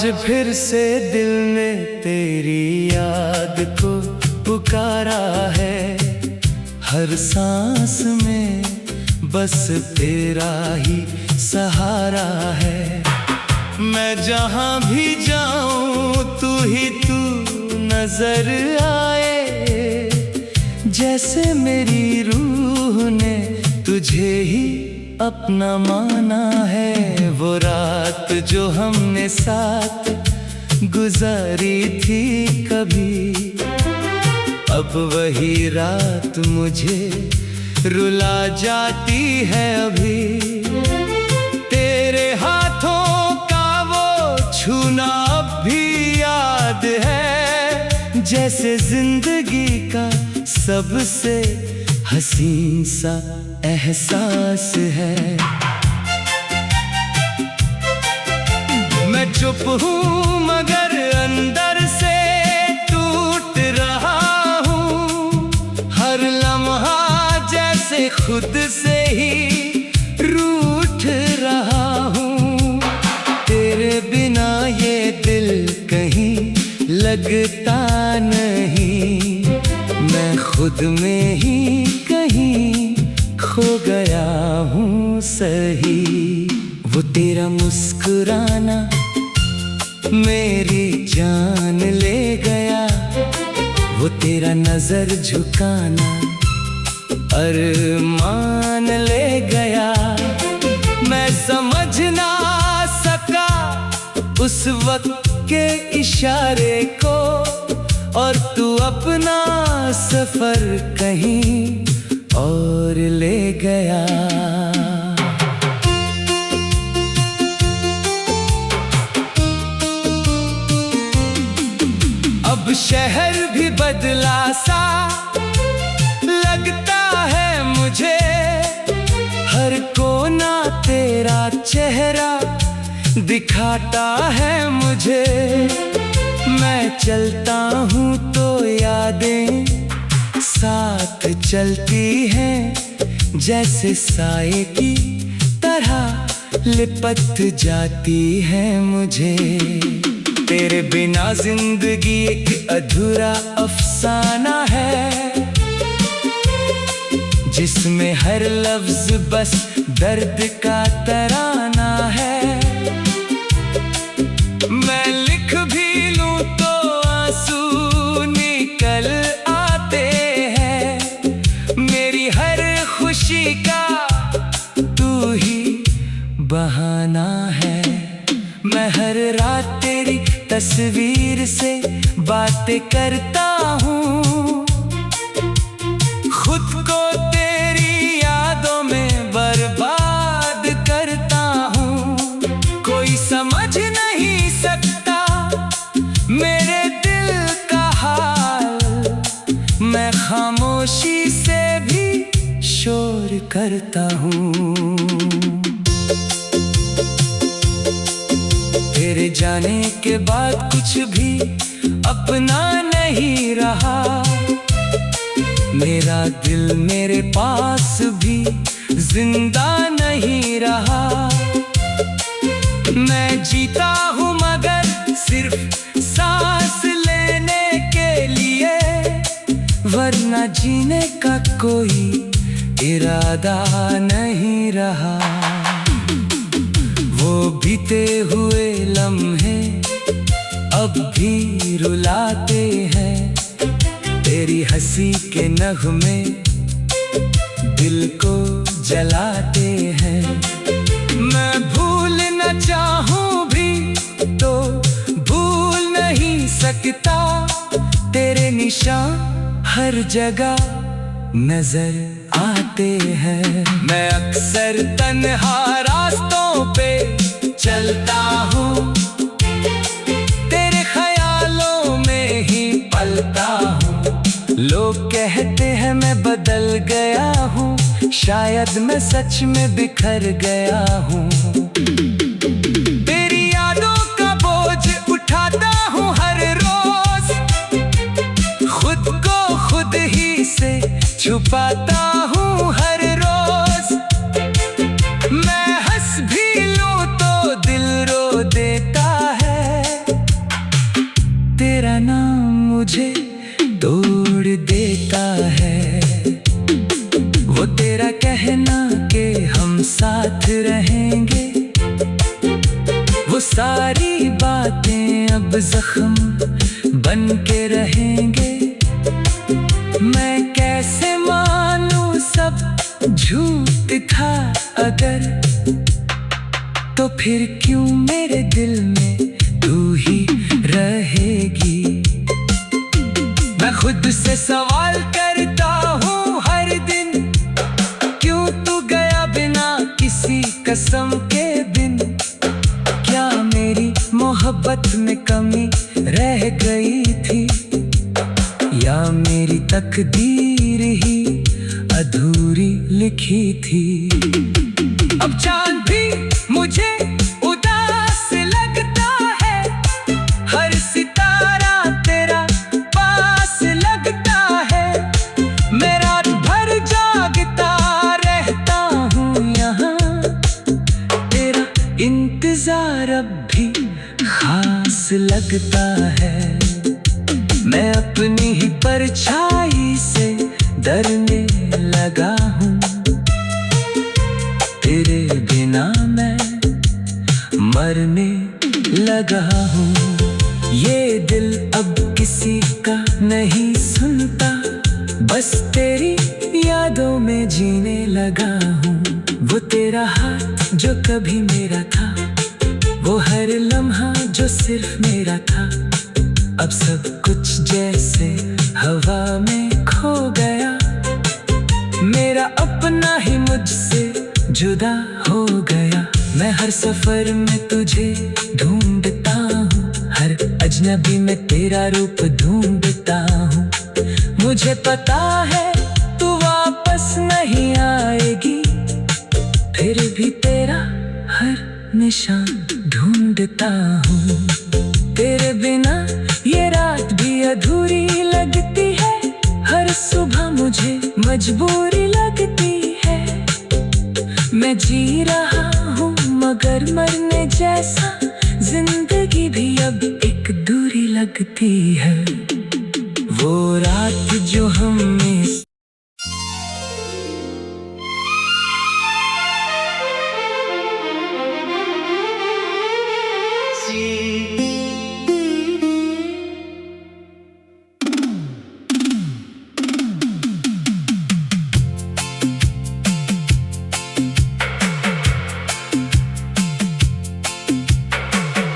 आज फिर से दिल ने तेरी याद को पुकारा है। हर सांस में बस तेरा ही सहारा है। मैं जहाँ भी जाऊँ तू ही तू नजर आए। जैसे मेरी रूह ने तुझे ही अपना माना है। वो रात जो हमने साथ गुजारी थी कभी, अब वही रात मुझे रुला जाती है अभी। तेरे हाथों का वो छूना अब भी याद है। जैसे जिंदगी का सबसे हसीन सा एहसास है। मैं चुप हूँ मगर अंदर से टूट रहा हूँ। हर लम्हा जैसे खुद से ही रूठ रहा हूँ। तेरे बिना ये दिल कहीं लगता नहीं। मैं खुद में ही कहीं खो गया हूँ सही। वो तेरा मुस्कुराना मेरी जान ले गया। वो तेरा नजर झुकाना अरमान ले गया। मैं समझ ना सका उस वक्त के इशारे को, और तू अपना सफर कहीं और ले गया। अब शहर भी बदला सा लगता है मुझे। हर कोना तेरा चेहरा दिखाता है मुझे। मैं चलता हूँ तो यादें साथ चलती हैं। जैसे साए की तरह लिपट जाती है मुझे। तेरे बिना जिंदगी एक अधूरा अफसाना है, जिसमें हर लफ्ज बस दर्द का तराना है। मैं लिख भी लूं तो आंसू निकल आते हैं। मेरी हर खुशी का तू ही बहाना है। मैं हर रात तेरी तस्वीर से बातें करता हूँ। खुद को तेरी यादों में बर्बाद करता हूँ। कोई समझ नहीं सकता मेरे दिल का हाल। मैं खामोशी से भी शोर करता हूँ। तेरे जाने के बाद कुछ भी अपना नहीं रहा। मेरा दिल मेरे पास भी जिंदा नहीं रहा। मैं जीता हूँ मगर सिर्फ सांस लेने के लिए, वरना जीने का कोई इरादा नहीं रहा। वो बीते हुए लम्हे अब भी रुलाते हैं। तेरी हंसी के नगमे दिल को जलाते हैं। मैं भूल न चाहूं भी तो भूल नहीं सकता। तेरे निशान हर जगह नजर आते हैं। मैं अक्सर तन्हा रास्तों पे चलता हूँ। तेरे ख्यालों में ही पलता हूँ। लोग कहते हैं मैं बदल गया हूँ। शायद मैं सच में बिखर गया हूँ। तेरी यादों का बोझ उठाता हूँ हर रोज। खुद को खुद ही से छुपाता हूँ हर रोज। मैं हंस भी लूं तो दिल रो देता है। साथ रहेंगे। वो सारी बातें अब जख्म बन के रहेंगे। मैं कैसे मानूं सब झूठ था अगर, तो फिर क्यों मेरे दिल में तू ही रहेगी। मैं खुद से सवाल करता हूँ हर दिन, क्यों तू गया बिना किसी कसम के बिन। क्या मेरी मोहब्बत में कमी रह गई थी, या मेरी तकदीर ही अधूरी लिखी थी। अब चांद भी मुझे उदास लगता है, हर सितारा तेरा पास लगता है। मैं रात भर जागता रहता हूँ यहाँ, तेरा इंतजार अब भी खास लगता है। मैं अपनी ही परछाई से डरने लगा हूँ, तेरे बिना मैं मरने लगा हूँ। ये दिल अब किसी का नहीं सुनता, बस तेरी यादों में जीने लगा हूँ। वो तेरा हाथ जो कभी मेरा था, वो हर लम्हा जो सिर्फ मेरा था, अब सब कुछ जैसे हवा में खो गया। मेरा अपना ही मुझसे जुदा हो गया। मैं हर सफर में तुझे ढूंढता हूँ, हर अजनबी में तेरा रूप ढूंढता हूँ। मुझे पता है तू वापस नहीं आएगी, फिर भी तेरा हर निशान ढूंढता हूँ। तेरे बिना ये रात भी अधूरी लगती है, हर सुबह मुझे मजबूरी लगती है। मैं जी रहा हूँ मगर मरने जैसा, जिंदगी भी अब एक दूरी लगती है। वो रात जो हमने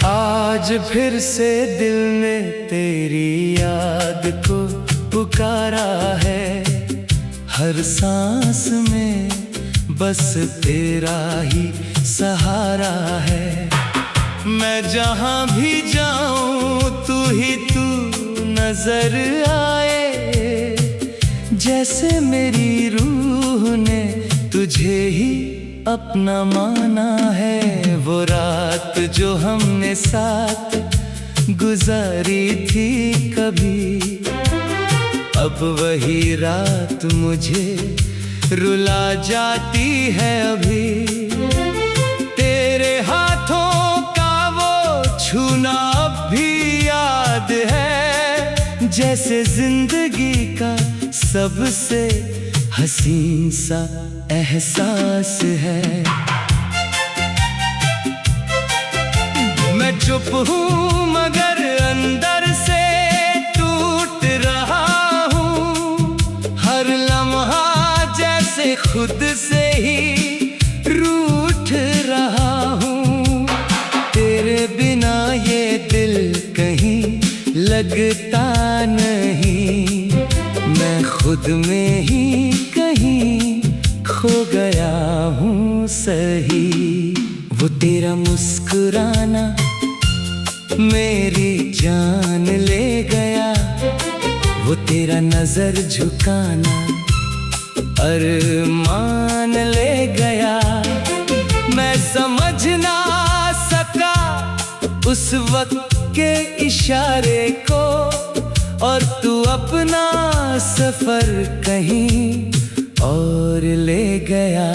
आज फिर से दिल ने तेरी याद को पुकारा है। हर सांस में बस तेरा ही सहारा है। मैं जहाँ भी जाऊँ तू ही तू नजर आए, जैसे मेरी रूह ने तुझे ही अपना माना है। वो रात जो हमने साथ गुजारी थी कभी, अब वही रात मुझे रुला जाती है अभी। तेरे हाथों का वो छूना अब भी याद है, जैसे जिंदगी का सबसे हसीन सा एहसास है। मैं चुप हूँ मगर अंदर से टूट रहा हूँ। हर लम्हा जैसे खुद से ही रूठ रहा हूँ। तेरे बिना ये दिल कहीं लगता नहीं, मैं खुद में ही कहीं खो गया हूँ सही। वो तेरा मुस्कुराना मेरी जान ले गया, वो तेरा नजर झुकाना अरमान ले गया। मैं समझ ना सका उस वक्त के इशारे को, और तू अपना सफर कहीं और ले गया।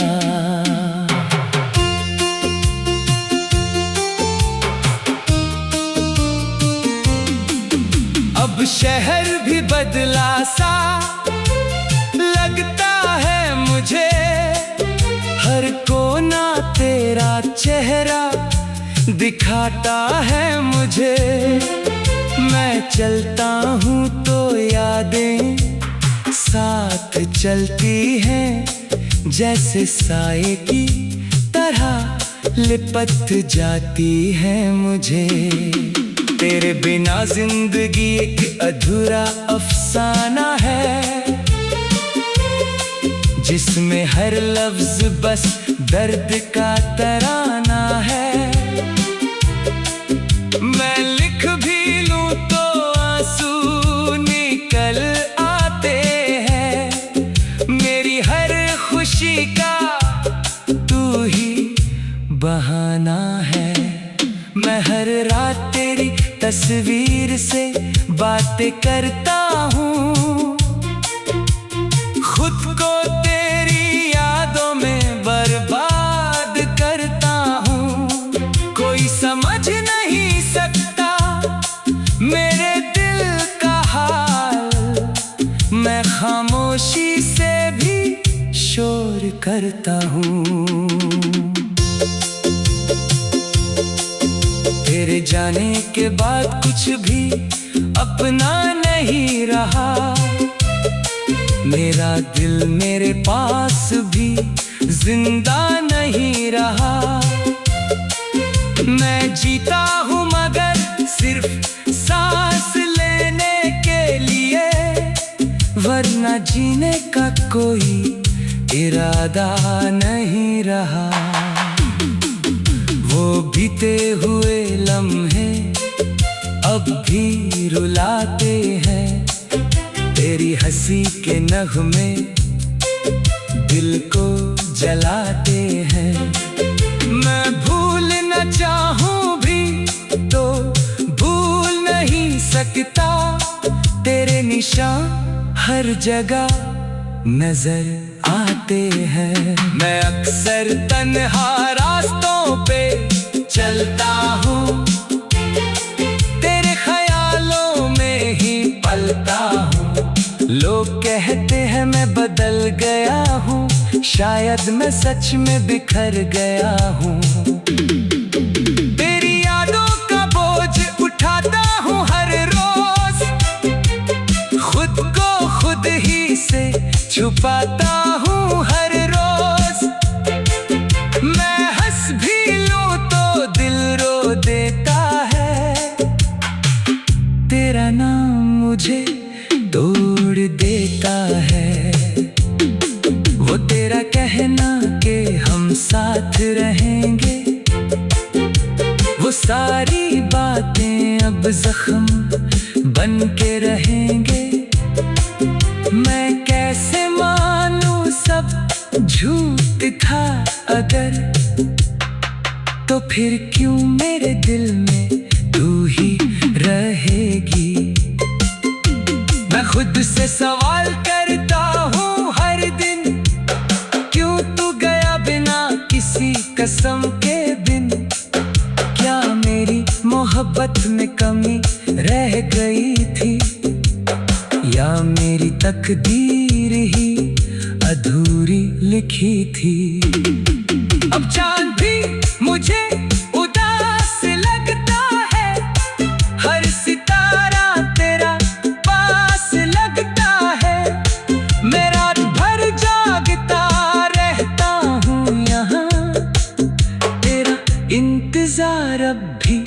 अब शहर भी बदला सा लगता है मुझे, हर कोना दिखाता है मुझे। मैं चलता हूँ तो यादें साथ चलती हैं, जैसे साए की तरह लिपट जाती है मुझे। तेरे बिना जिंदगी एक अधूरा अफसाना है, जिसमें हर लफ्ज बस दर्द का तराना है। मैं लिख भी लूं तो आंसू निकल आते हैं। मेरी हर खुशी का तू ही बहाना है। मैं हर रात तेरी तस्वीर से बातें करता हूँ, खुद को तेरी यादों में बर्बाद करता हूँ। कोई समझ नहीं सकता मेरे दिल का हाल, मैं खामोशी से भी शोर करता हूँ। तेरे जाने के बाद कुछ भी अपना नहीं रहा। मेरा दिल मेरे पास भी जिंदा नहीं रहा। मैं जीता हूँ मगर सिर्फ सांस लेने के लिए, वरना जीने का कोई इरादा नहीं रहा। वो बीते हुए लम्हे अब भी रुलाते हैं, तेरी हंसी के नगमे दिल को जलाते हैं। मैं भूल न चाहूं भी तो भूल नहीं सकता, तेरे निशान हर जगह नजर आते हैं। मैं अक्सर तन्हा रास्तों पे चलता हूँ, तेरे ख्यालों में ही पलता हूँ। लोग कहते हैं मैं बदल गया हूँ, शायद मैं सच में बिखर गया हूँ। तेरी यादों का बोझ उठाता हूँ हर रोज, खुद को खुद ही से छुपाता हूँ हर रोज। मैं हंस भी लूं तो दिल रो देता है, तेरा नाम मुझे तोड़ देता है। वो तेरा कहना कि हम साथ रहेंगे, वो सारी बातें अब जख्म बन के रहेंगे। मैं कैसे मानूं सब झूठ था अगर, तो फिर क्यों मेरे दिल में तू ही रहेगी। मैं खुद से सवाल करता हूँ हर दिन, क्यों तू गया बिना किसी कसम के बिन। क्या मेरी मोहब्बत में कमी रह गई थी, या मेरी तकदीर ही अधूरी लिखी थी। अब चांद भी मुझे उदास लगता है, हर सितारा तेरा पास लगता है। मैं रात भर जागता रहता हूँ यहाँ, तेरा इंतजार अब भी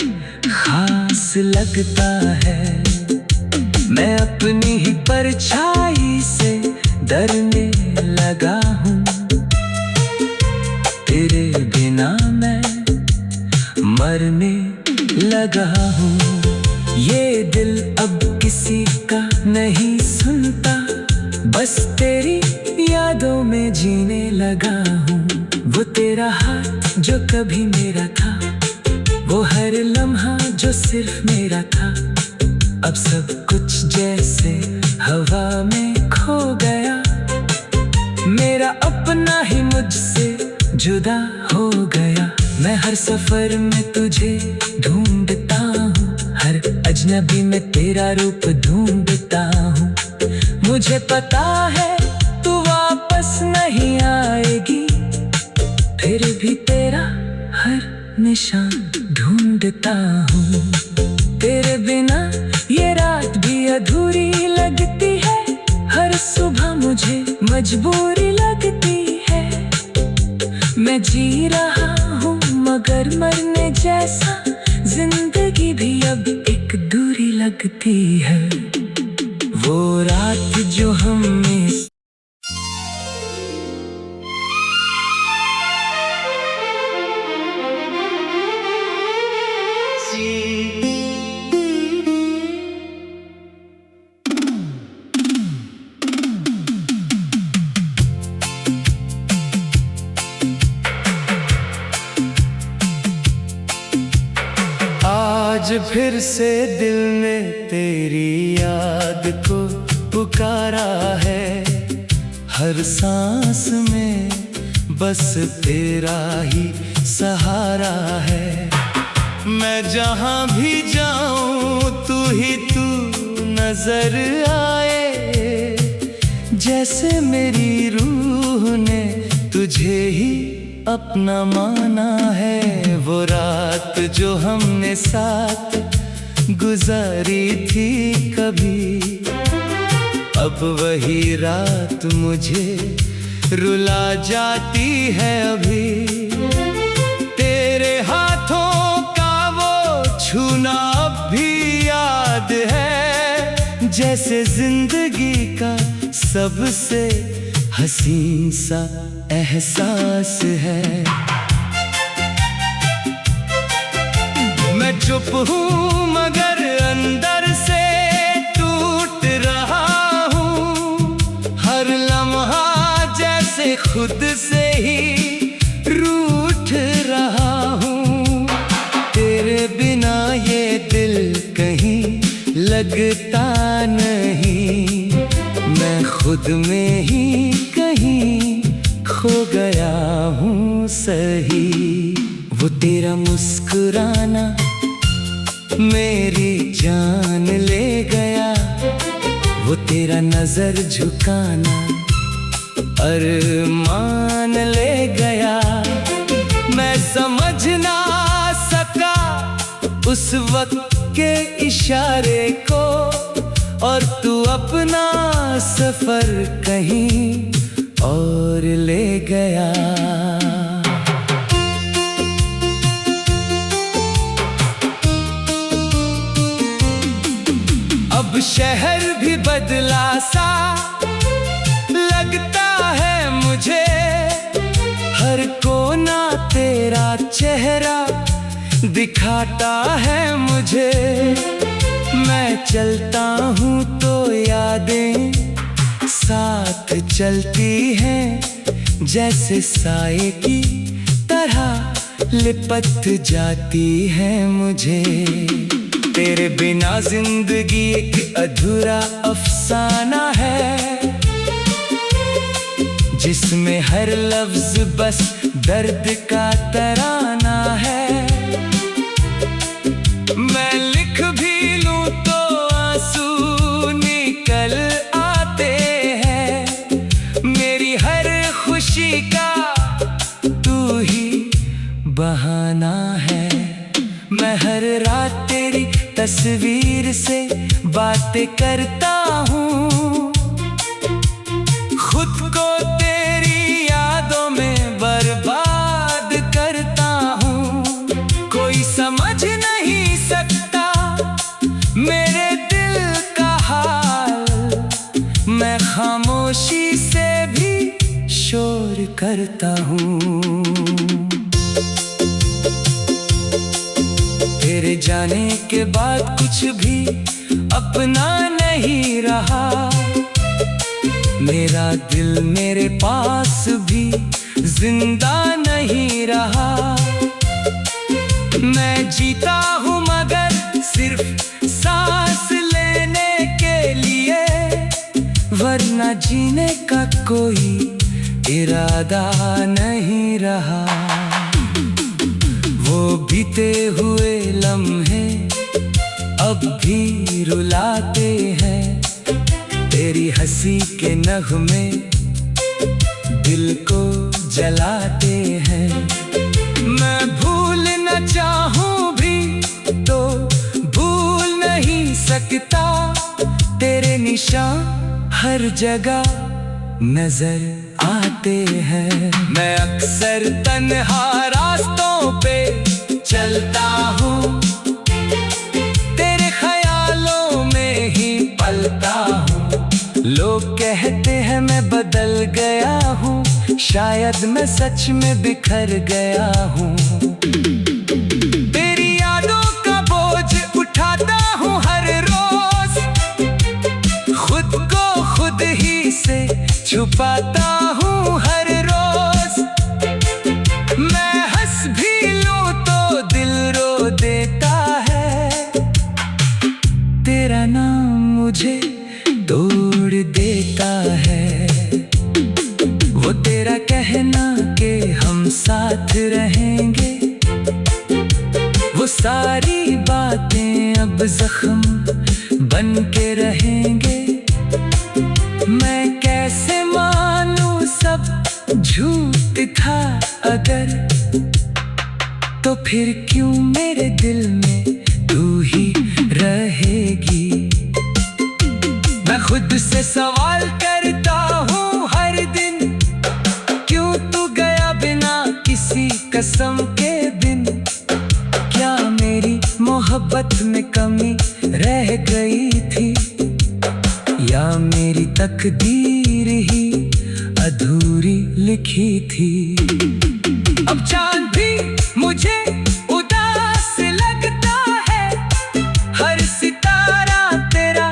खास लगता है। मैं अपनी ही परछाई से डरने लगा हूँ, तेरे बिना मैं मरने लगा हूँ। ये दिल अब किसी का नहीं सुनता, बस तेरी यादों में जीने लगा हूँ। वो तेरा हाथ जो कभी मेरा था, वो हर लम्हा जो सिर्फ मेरा था, अब सब कुछ जैसे हवा में खो गया। मेरा अपना ही मुझसे जुदा हो गया। मैं हर सफर में तुझे ढूंढता हूँ, हर अजनबी में तेरा रूप ढूंढता हूँ। मुझे पता है तू वापस नहीं आएगी, फिर भी तेरा हर निशान ढूंढता हूँ। तेरे बिना ये रात भी अधूरी लगती है, हर सुबह मुझे मजबूरी लगती है। मैं जी रहा हूँ मगर मरने जैसा, जिंदगी भी अब एक दूरी लगती है। वो रात जो हमने आज फिर से दिल ने तेरी याद को पुकारा है। हर सांस में बस तेरा ही सहारा है। मैं जहाँ भी जाऊँ तू ही तू नजर आए, जैसे मेरी रूह ने तुझे ही अपना माना है। वो रात जो हमने साथ गुजारी थी कभी, अब वही रात मुझे रुला जाती है अभी। तेरे हाथों का वो छूना अब भी याद है, जैसे जिंदगी का सबसे हसीन सा एहसास है। मैं चुप हूँ मगर अंदर से टूट रहा हूँ। हर लम्हा जैसे खुद से ही रूठ रहा हूँ। तेरे बिना ये दिल कहीं लगता नहीं, मैं खुद में ही कहीं खो गया हूँ सही। वो तेरा मुस्कुराना मेरी जान ले गया, वो तेरा नजर झुकाना अरमान ले गया। मैं समझ ना सका उस वक्त के इशारे को, और तू अपना सफर कहीं और ले गया। अब शहर भी बदला सा लगता है मुझे, हर कोना तेरा चेहरा दिखाता है मुझे। मैं चलता हूँ तो यादें साथ चलती हैं, जैसे साए की तरह लिपट जाती है मुझे। तेरे बिना जिंदगी एक अधूरा अफसाना है, जिसमें हर लफ्ज बस दर्द का तराना है। मैं लिख भी लूं तो आंसू निकल आते हैं। मेरी हर खुशी का तू ही बहाना है। मैं हर रात तेरी तस्वीर से बातें करता हूँ, खुद को तेरी यादों में बर्बाद करता हूँ। कोई समझ नहीं सकता मेरे दिल का हाल, मैं खामोशी से भी शोर करता हूँ। तेरे जाने के बाद कुछ भी अपना नहीं रहा, मेरा दिल मेरे पास भी जिंदा नहीं रहा। मैं जीता हूँ मगर सिर्फ सांस लेने के लिए, वरना जीने का कोई इरादा नहीं रहा। वो बीते हुए लम्हे अब भी रुलाते हैं, तेरी हंसी के नगमे दिल को जलाते हैं। मैं भूल न चाहूं निशान हर जगह नजर आते हैं। मैं अक्सर तन्हा रास्तों पे चलता हूँ, तेरे ख्यालों में ही पलता हूँ। लोग कहते हैं मैं बदल गया हूँ, शायद मैं सच में बिखर गया हूँ। तेरी यादों का बोझ उठाता हूँ हर रोज, खुद को खुद ही से छुपाता हूँ हर रोज। मैं हंस भी लूं तो दिल रो देता है, तेरा नाम मुझे तोड़ देता है। वो तेरा कहना कि हम साथ रहेंगे, वो सारी बातें अब जख्म बन के रहेंगे। मैं कैसे मानूं सब झूठ था अगर, तो फिर क्यों मेरे दिल में तू ही रहेगी। मैं खुद से सवाल करता हूँ हर दिन, क्यों तू गया बिना किसी कसम के दिन। क्या मेरी मोहब्बत में कमी रह गई थी, या मेरी तकदीर ही अधूरी लिखी थी। अब चांद भी मुझे उदास लगता है, हर सितारा तेरा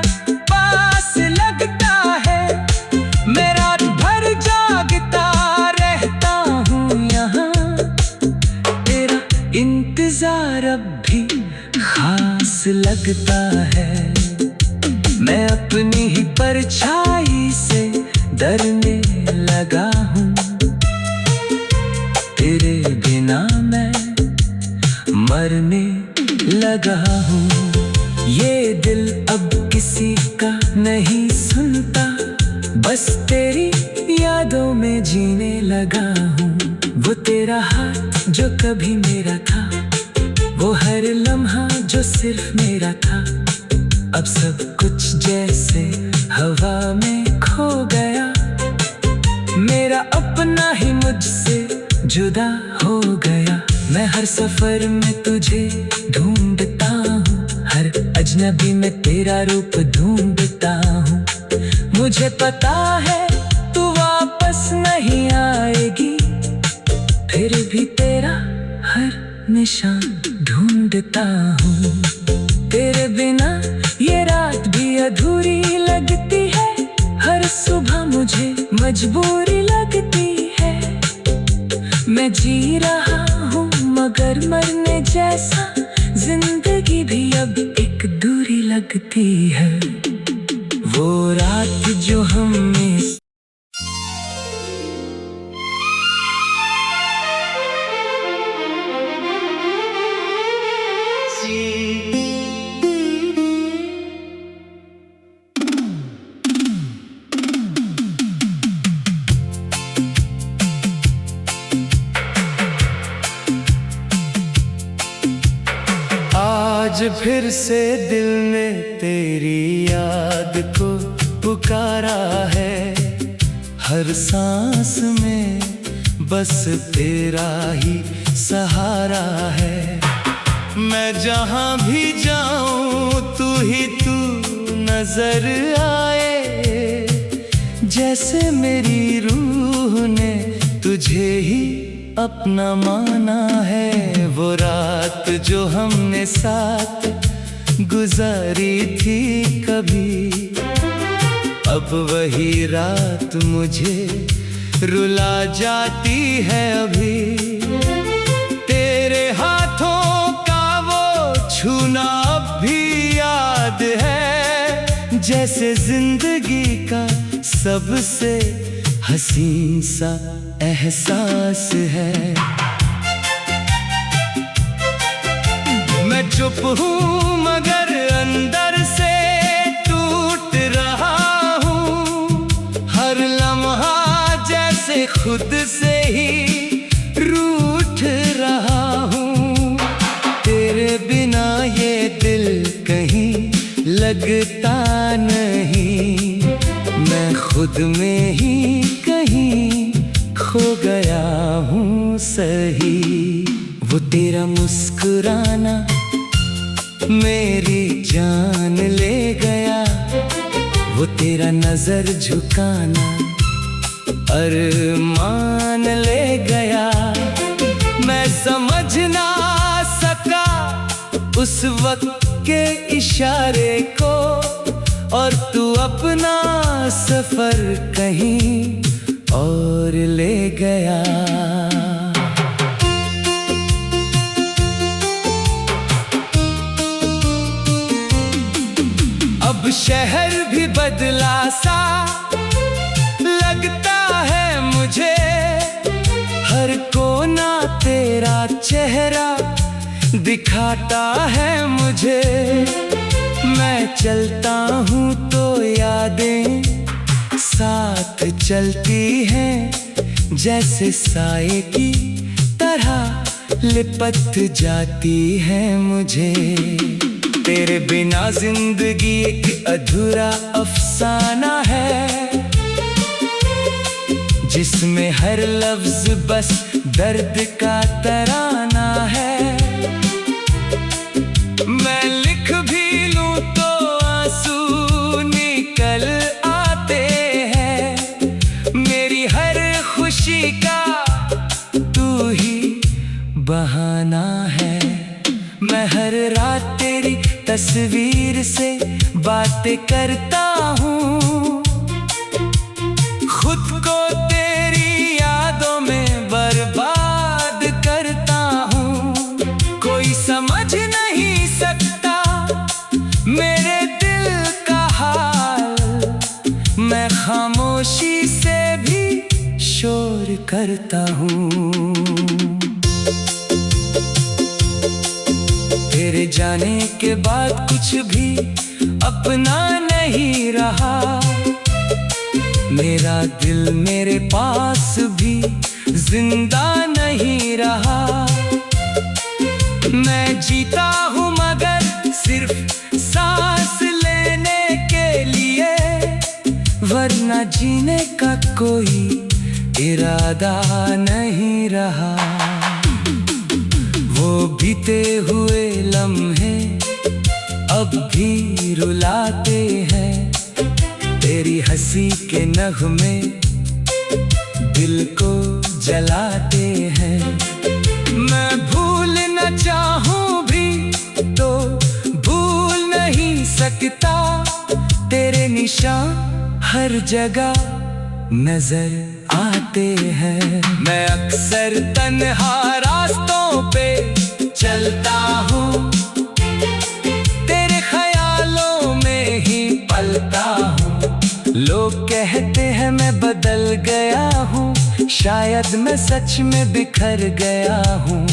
पास लगता है। मैं रात भर जागता रहता हूँ यहाँ, तेरा इंतजार अब भी खास लगता है। मैं अपनी ही परछाई से डरने लगा हूँ, तेरे बिना मैं मरने लगा हूँ। ये दिल अब किसी का नहीं सुनता, बस तेरी यादों में जीने लगा हूँ। वो तेरा हाथ जो कभी मेरा था, वो हर लम्हा जो सिर्फ मेरा था, अब सब कुछ जैसे हवा में खो गया। मेरा अपना ही मुझसे जुदा हो गया। मैं हर सफर में तुझे ढूंढता हूँ, हर अजनबी में तेरा रूप ढूंढता हूँ। मुझे पता है तू वापस नहीं आएगी, फिर भी तेरा हर निशान ढूंढता हूँ। तेरे बिना ये रात भी अधूरी लगती है, हर सुबह मुझे मजबूरी लगती है। मैं जी रहा हूँ मगर मरने जैसा, जिंदगी भी अब एक दूरी लगती है। वो रात जो हमें आज फिर से दिल ने तेरी याद को पुकारा है। हर सांस में बस तेरा ही सहारा है। मैं जहाँ भी जाऊँ तू ही तू नजर आए, जैसे मेरी रूह ने तुझे ही अपना माना है। वो रात जो हमने साथ गुजारी थी कभी, अब वही रात मुझे रुला जाती है अभी। तेरे हाथों का वो छूना अब भी याद है, जैसे जिंदगी का सबसे हसीन सा एहसास है। मैं चुप हूँ मगर अंदर से टूट रहा हूँ। हर लम्हा जैसे खुद से ही रूठ रहा हूँ। तेरे बिना ये दिल कहीं लगता नहीं, मैं खुद में ही कहीं खो गया हूँ सही। वो तेरा मुस्कुराना मेरी जान ले गया, वो तेरा नजर झुकाना अरमान ले गया। मैं समझ ना सका उस वक्त के इशारे को, और तू अपना सफर कहीं और ले गया। अब शहर भी बदला सा लगता है मुझे, हर कोना तेरा चेहरा दिखाता है मुझे। मैं चलता हूँ तो यादें साथ चलती हैं, जैसे साए की तरह लिपट जाती है मुझे। तेरे बिना जिंदगी एक अधूरा अफसाना है, जिसमें हर लफ्ज बस दर्द का तराना है। मैं लिख भी लूं तो आंसू निकल आते हैं, मेरी हर खुशी का तू ही बहाना है। मैं हर रात तेरी तस्वीर से बातें करता हूँ, खुद को तेरी यादों में बर्बाद करता हूँ। कोई समझ नहीं सकता मेरे दिल का हाल, मैं खामोशी से भी शोर करता हूँ। तेरे जाने के बाद कुछ भी अपना नहीं रहा, मेरा दिल मेरे पास भी जिंदा नहीं रहा। मैं जीता हूँ मगर सिर्फ सांस लेने के लिए, वरना जीने का कोई इरादा नहीं रहा। वो बीते हुए लम्हे अब भी रुलाते हैं, तेरी हंसी के नगमे दिल को जलाते हैं। मैं भूल न चाहूं भी तो भूल नहीं सकता, तेरे निशान हर जगह नजर आते हैं। मैं अक्सर तन्हा रास्तों पे चलता हूँ, तेरे ख्यालों में ही पलता हूँ। लोग कहते हैं मैं बदल गया हूँ, शायद मैं सच में बिखर गया हूँ।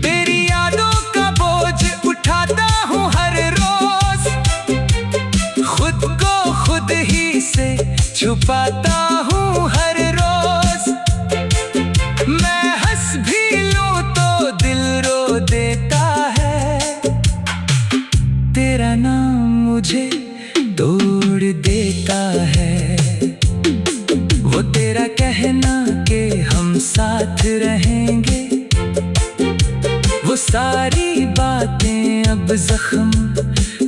तेरी यादों का बोझ उठाता हूँ हर रोज, खुद को खुद ही से छुपाता हूँ हर रोज। मैं हंस भी लूं तो दिल रो देता है, तेरा नाम मुझे तोड़ देता है। वो तेरा कहना कि हम साथ रहेंगे, वो सारी बातें अब जख्म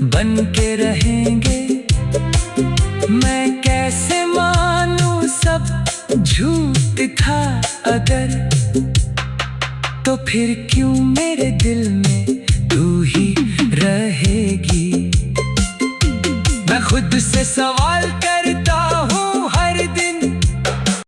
बन के रहेंगे। मैं कैसे मानूं सब झूठ था अगर, तो फिर क्यों मेरे दिल में तू ही रहेगी। मैं खुद से सवाल कर